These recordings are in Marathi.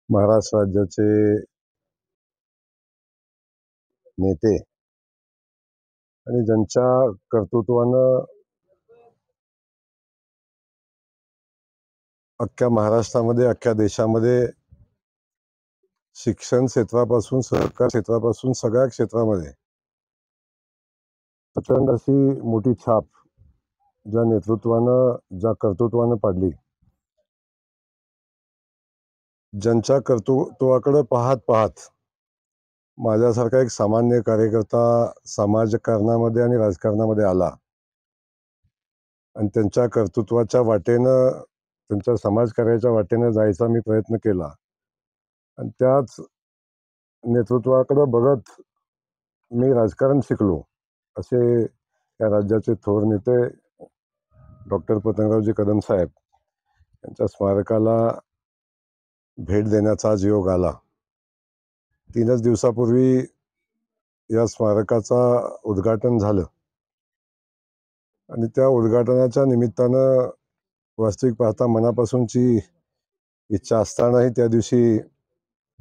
महाराष्ट्र राज्याचे नेते आणि ज्यांच्या कर्तृत्वानं अख्ख्या महाराष्ट्रामध्ये, अख्ख्या देशामध्ये शिक्षण क्षेत्रापासून, सहकार क्षेत्रापासून सगळ्या क्षेत्रामध्ये प्रचंड अशी मोठी छाप ज्या नेतृत्वानं, ज्या कर्तृत्वानं पाडली, ज्यांच्या कर्तृत्वाकडे पाहत पाहत माझ्यासारखा एक सामान्य कार्यकर्ता समाजकारणामध्ये आणि राजकारणामध्ये आला आणि त्यांच्या कर्तृत्वाच्या वाटेनं, त्यांच्या समाजकार्याच्या वाटेनं जायचा मी प्रयत्न केला आणि त्याच नेतृत्वाकडे बघत मी राजकारण शिकलो, असे या राज्याचे थोर नेते डॉक्टर पतंगरावजी कदम साहेब यांच्या स्मारकाला भेट देण्याचा आज योग आला. 3च दिवसापूर्वी या स्मारकाचा उद्घाटन झालं आणि त्या उद्घाटनाच्या निमित्तानं वास्तविक पाहता मनापासूनची इच्छा असतानाही त्या दिवशी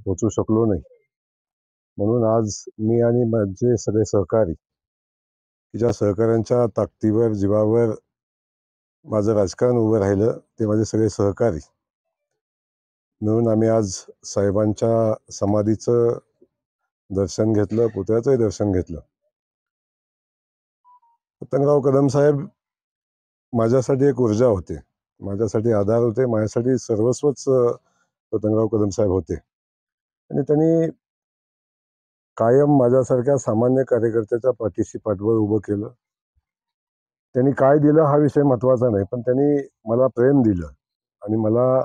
पोचू शकलो नाही. म्हणून आज मी आणि माझे सगळे सहकारी, की ज्या सहकाऱ्यांच्या ताकदीवर, जीवावर माझं राजकारण उभं राहिलं, ते माझे सगळे सहकारी मिळून आम्ही आज साहेबांच्या समाधीचं दर्शन घेतलं, पुतळ्याचंही दर्शन घेतलं. पतंगराव कदम साहेब माझ्यासाठी एक ऊर्जा होते, माझ्यासाठी आधार होते, माझ्यासाठी सर्वस्वच पतंगराव कदम साहेब होते. आणि त्यांनी कायम माझ्यासारख्या सामान्य कार्यकर्त्याच्या पाठीशी पाठबळ उभं केलं. त्यांनी काय दिलं हा विषय महत्त्वाचा नाही, पण त्यांनी मला प्रेम दिलं आणि मला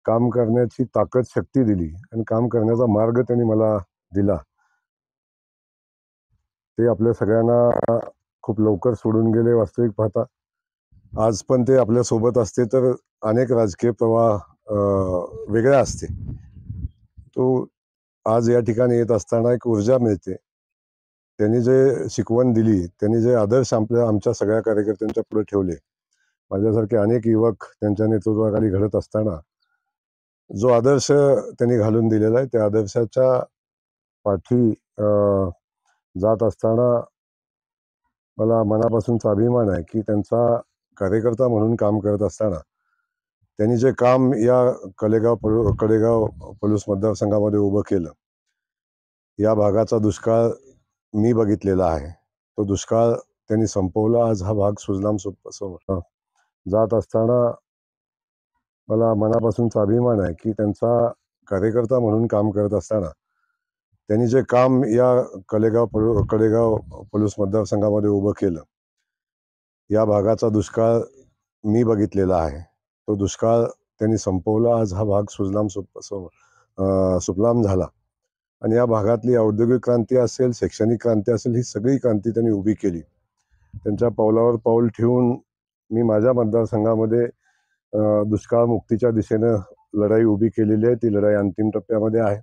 काम करण्याची ताकद, शक्ती दिली आणि काम करण्याचा मार्ग त्यांनी मला दिला. ते आपल्या सगळ्यांना खूप लवकर सोडून गेले. वास्तविक पाहता आज पण ते आपल्यासोबत असते तर अनेक राजकीय प्रवाह वेगळ्या असते. तो आज या ठिकाणी येत असताना एक ऊर्जा मिळते. त्यांनी जे शिकवण दिली, त्यांनी जे आदर्श आमच्या सगळ्या कार्यकर्त्यांच्या पुढे ठेवले, माझ्यासारखे अनेक युवक त्यांच्या नेतृत्वाखाली घडत असताना जो आदर्श त्यांनी घालून दिलेला आहे, त्या आदर्शाच्या पाठी जात असताना मला मनापासूनचा अभिमान आहे की त्यांचा कार्यकर्ता म्हणून काम करत असताना त्यांनी जे काम या कडेगाव पलूस मतदारसंघामध्ये उभं केलं, या भागाचा दुष्काळ मी बघितलेला आहे. तो दुष्काळ त्यांनी संपवला. आज हा भाग सुजलाम जात असताना मला मनापासूनचा अभिमान आहे की त्यांचा कार्यकर्ता म्हणून काम करत असताना त्यांनी जे काम या कडेगाव पलूस मतदारसंघामध्ये उभं केलं, या भागाचा दुष्काळ मी बघितलेला आहे. तो दुष्काळ त्यांनी संपवला. आज हा भाग सुजलाम सुफलाम झाला आणि या भागातली औद्योगिक क्रांती असेल, शैक्षणिक क्रांती असेल, ही सगळी क्रांती त्यांनी उभी केली. त्यांच्या पावलावर पाऊल ठेवून मी माझ्या मतदारसंघामध्ये दुष्काळ मुक्तीच्या दिशेनं लढाई उभी केलेली आहे. ती लढाई अंतिम टप्प्यामध्ये आहे.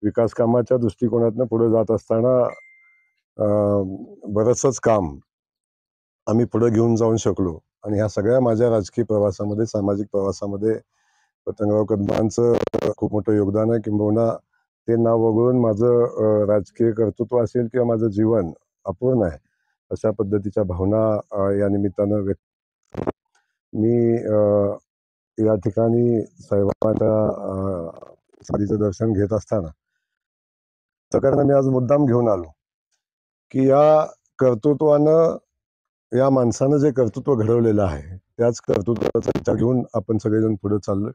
विकास कामाच्या दृष्टिकोनातनं पुढे जात असताना बरंचसंच काम आम्ही पुढे घेऊन जाऊन शकलो आणि ह्या सगळ्या माझ्या राजकीय प्रवासामध्ये, सामाजिक प्रवासामध्ये पतंगराव कदमांचं खूप मोठं योगदान आहे. किंबहुना ते नाव वगळून माझं राजकीय कर्तृत्व असेल किंवा माझं जीवन अपूर्ण आहे, अशा पद्धतीच्या भावना या निमित्तानं व्यक्त. मी या ठिकाणी साहेबांच्या समाधीचं दर्शन घेत असताना सगळ्यांना मी आज मुद्दाम घेऊन आलो की या कर्तृत्वानं, या माणसानं जे कर्तृत्व घडवलेलं आहे, त्याच कर्तृत्वाचा विचार घेऊन आपण सगळेजण पुढे चाललोय.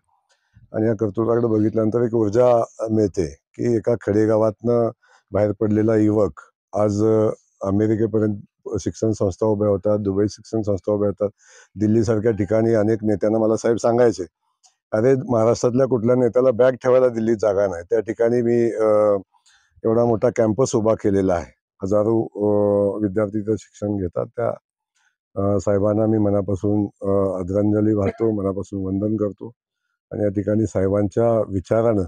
आणि या कर्तृत्वाकडे बघितल्यानंतर एक ऊर्जा मिळते की एका खेडेगावातनं बाहेर पडलेला युवक आज अमेरिकेपर्यंत शिक्षण संस्था उभ्या होतात, दुबई शिक्षण संस्था उभ्या होतात. दिल्लीसारख्या ठिकाणी अनेक नेत्यांना मला साहेब सांगायचे, अरे महाराष्ट्रातल्या कुठल्या नेत्याला बॅग ठेवायला दिल्लीत जागा नाही, त्या ठिकाणी मी एवढा मोठा कॅम्पस उभा केलेला आहे. हजारो विद्यार्थी तिथं शिक्षण घेतात. त्या साहेबांना मी मनापासून आदरांजली वाहतो, मनापासून वंदन करतो आणि या ठिकाणी साहेबांच्या विचारानं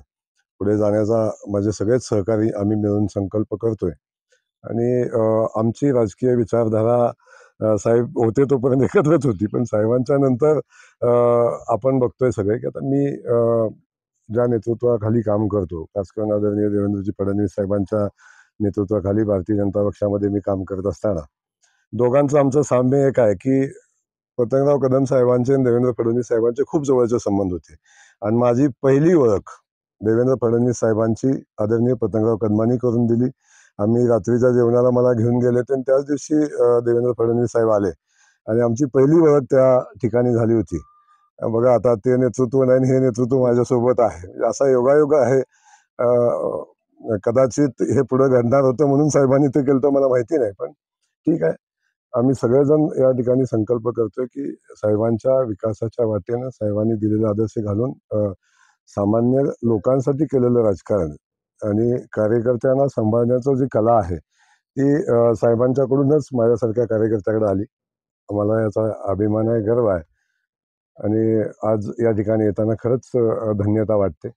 पुढे जाण्याचा माझे सगळेच सहकारी आम्ही मिळून संकल्प करतोय. आणि आमची राजकीय विचारधारा साहेब होते तोपर्यंत एकत्रच होती, पण साहेबांच्या नंतर आपण बघतोय सगळे की आता मी ज्या नेतृत्वाखाली काम करतो, खास करून आदरणीय देवेंद्रजी फडणवीस साहेबांच्या नेतृत्वाखाली भारतीय जनता पक्षामध्ये मी काम करत असताना दोघांचं आमचं साम्य एक आहे की पतंगराव कदम साहेबांचे आणि देवेंद्र फडणवीस साहेबांचे खूप जवळचे संबंध होते. आणि माझी पहिली ओळख देवेंद्र फडणवीस साहेबांची आदरणीय पतंगराव कदमांनी करून दिली. आम्ही रात्रीच्या जेवणाला मला घेऊन गेले आणि त्याच दिवशी देवेंद्र फडणवीस साहेब आले आणि आमची पहिली ओळख त्या ठिकाणी झाली होती. बघा आता ते नेतृत्व नाही आणि हे नेतृत्व माझ्यासोबत आहे. म्हणजे असा योगायोग आहे. कदाचित हे पुढे घडणार होतं म्हणून साहेबांनी ते केलं तर मला माहिती नाही, पण ठीक आहे. आम्ही सगळेजण या ठिकाणी संकल्प करतोय की साहेबांच्या विकासाच्या वाटेनं साहेबांनी दिलेले आदर्श घालून सामान्य लोकांसाठी केलेलं राजकारण आणि कार्यकर्त्यांना सांभाळण्याचं जी कला आहे ती साहेबांच्याकडूनच माझ्यासारख्या कार्यकर्त्याकडे आली. मला याचा अभिमान आहे, गर्व आहे आणि आज या ठिकाणी येताना खरंच धन्यता वाटते.